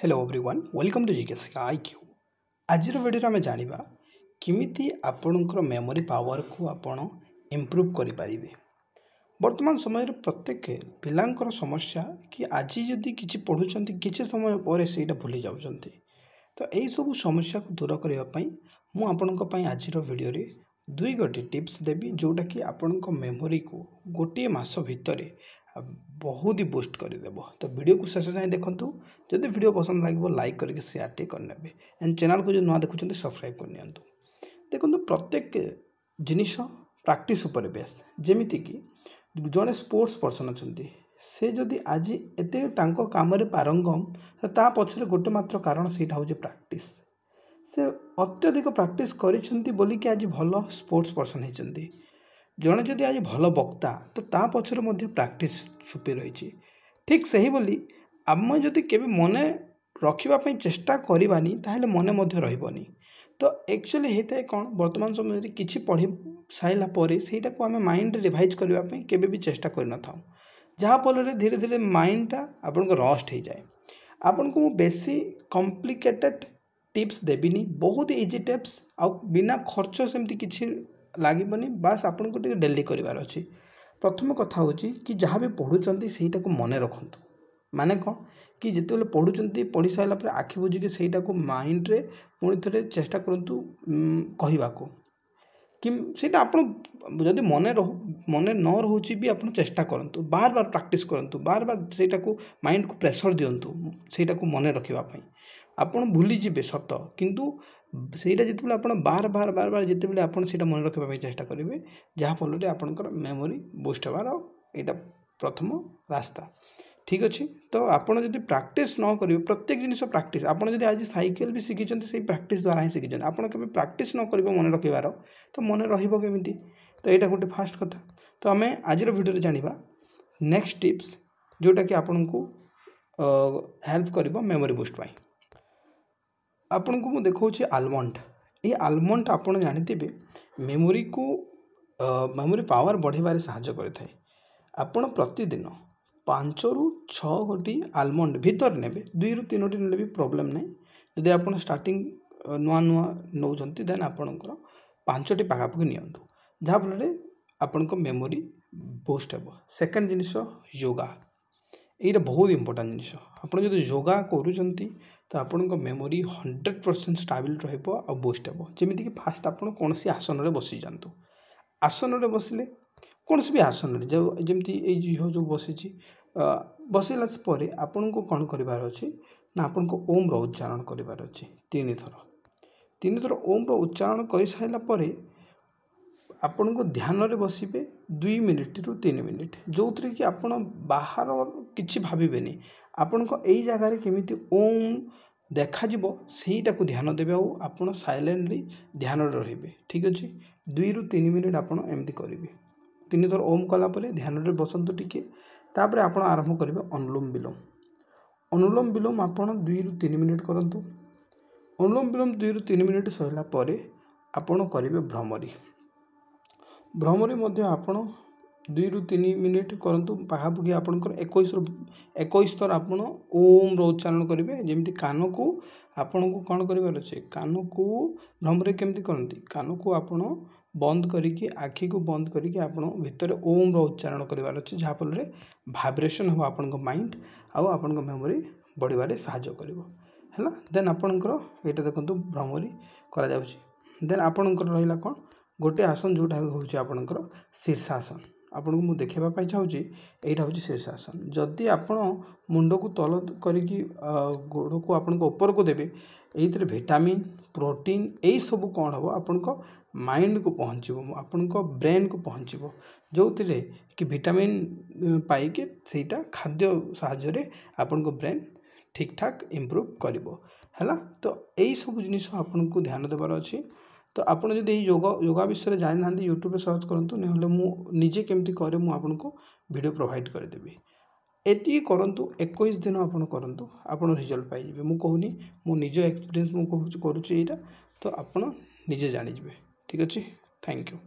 Hello everyone welcome to GKS IQ. आज video आम जाना किमिति आपणकर मेमोरी पावर को आपण इम्प्रूव करें। वर्तमान समय प्रत्येक पिलांकर समस्या कि आज जदि किसी पढ़ुं किसी समय पर से भूली जाऊँच तो यही सब समस्या को दूर करने मुझे आज वीडियो रे दुई गोटे टिप्स देवी जोटा कि आपण मेमोरी को गोटे मास भितर बहुत ही बूस्ट करदेव। तो वीडियो को शेष जाए देखूँ। जदि वीडियो पसंद लगे लाइक करके शेयर टे करने एंड चैनल को जो नुआ देखुं सब्सक्राइब करनी। देखो प्रत्येक जिनिस प्रैक्टिस उपर बेस जमीती कि जड़े स्पोर्ट्स पर्सन अच्छा से जदि आज एत कम पारंगम ता पछरे गोटे मात्र कारण से प्रैक्टिस से अत्यधिक प्रैक्टिस करिसेंती आज भल स्पोर्ट्स पर्सन होती। जड़े जदि आज भल वक्ता तो ता पछरे मध्य प्रैक्टिस छुपी रही। ठीक सही बोली आम जदि केबे मने रखिबा चेष्टा करवानी ताहले मने मध्य रहिबनी। तो एक्चुअली होता है कौन वर्तमान समय किसी पढ़ी सारा पर सेटा को आम माइंड रिवाइज करने केबे भी चेष्टा करन था जहाँफल धीरे धीरे माइंडटा आपन को रस्ट हो जाए। आपन को बेसी कॉम्प्लिकेटेड टिप्स देविनी बहुत इजी टिप्स आ बिना खर्च सेमती किसी लगभग बास आपन को डेली करार अच्छी। प्रथम कथा हूँ कि जहाँ भी पढ़ुंट से मन रखु माने कौन कि जिते पढ़ुंट पढ़ी सारापर आखि बुझिकी सहीटा को माइंड रे पुणी थे चेष्टा करूँ कहवा कि सीटा आप जदि मन न रोचे भी आप चेष्टा करूँ बार बार प्रैक्टिस करूँ बार बार सेटा को माइंड को प्रेशर दिंतु सेटा को मन रखापी आपड़ भूलीजे सत किंतु सेटा जिते आप बार बार बार बार जिते आप मन रखापी चेष्टा करेंगे जहाँफल आपंकर मेमोरी बूस्ट होवार यहाँ प्रथम रास्ता। ठीक अच्छे तो आपड़ जब प्रैक्टिस न करेंगे प्रत्येक जिनिस प्रैक्टिस आपड़ जब आज साइकेल भी शिखी से प्रैक्टिस द्वारा ही शिखी आपड़ के प्रैक्टिस न करेंगे मन रखार तो मन रमी। तो यहाँ गोटे फास्ट कथा। तो आम आज वीडियो जाना नेक्स्ट टिप्स जोटा कि आपन को हेल्प कर मेमोरी बूस्ट पाई। आपन को मुझे देखा आलमंड ये आलमंड आपड़ जानते मेमोरी को मेमोरी पावर बढ़ाइबार साहाय्य करता है। आपड़ प्रतिदिन 5 ରୁ 6 गोटी आलमंड भीतर ने 2 ରୁ 3ଟି ने भी प्रॉब्लम नहीं। जदि आप स्टार्टिंग नुआ नुआ नौ देन आपणकर 5ଟି पाखापाखि नियंतु जहाँफल आपण मेमोरी बूस्ट हो। सेकेंड जिनिस योगा ये बहुत इंपोर्टेंट जिनिस आप जो योगा करूँ तो आपण मेमोरी 100% स्टेबल रहा बूस्ट हो। जमीक फास्ट आप कौन आसन में बसी जातु आसन में बसिले कौन भी आसन जो जमी जो बसी बसला आपन को कौन करार अच्छी ना आपन को ओम रो उच्चारण करार अच्छी 3 थर ओम रो उच्चारण कर सारापर आपण को ध्यान रे बसबे 2 मिनिट ରୁ 3 मिनिट जो थी कि आप बाहर किसी भावेनि आपण को यही जगह केमी ओम देखा सहीटा को ध्यान देवे आप साइलेंटली ध्यान रे। ठीक अच्छे 2 ରୁ 3 मिनिट आप एमती करेंगे 3 थर ओम कलापर ध्यान रे बसतु टिके तापर आप आरंभ करेंगे अनुलोम विलोम। अनुलोम विलोम आप 2 ରୁ 3 मिनिट करूँ। अनुलोम विलोम 2 ରୁ 3 मिनिट सरला आपड़ करेंगे भ्रमरी। भ्रमरी आप 2 ରୁ 3 मिनिट करूँ पाखापाखि आपंकर 21 थर आप ओम रो उच्चारण करेंगे जमी कान को आपन को कौन करार अच्छे कान को भ्रमरी केमती करती कान को आप बंद करके आखि को बंद करके आप भितर ओम रो उच्चारण करार अच्छे जहाँफल भाइब्रेशन हो आपण माइंड आउ आपण मेमोरी बढ़िबारे साहाय्य कर देन आपणकर यहाँ देखो भ्रमरी करा देन आपणकर रहा कौन गोटे आसन जोटा हूँ आपणकर शीर्षासन आपन को मुझे देखापी चाहूँगी यहाँ हूँ शीर्षासन। जदि आप मुंड को तल कर गोड़ को आप ऊपर को देवे ये विटामिन प्रोटीन यही सब कौन हम आपण माइंड को पहुँचब आपण ब्रेन को पहुँचब जो थे कि विटामिन पाइके सेटा खाद्य साहाय्य आपण ब्रेन ठीक ठाक इम्प्रूव है। तो यही सब जिनिस आपन को ध्यान देवार अच्छी। तो आप जब योगा विषय जानी ना यूट्यूब सर्च करूँ ना निजे केमती करे मुझे वीडियो प्रोवाइड करदेवी एति करूँ 21 दिन आप करूँ आप रिजल्ट पाइबे। मुझे कहूनी मो निज एक्सपीरियंस मुझे करुँच यहाँ तो आप निजे जानिजे। ठीक अच्छे थैंक यू।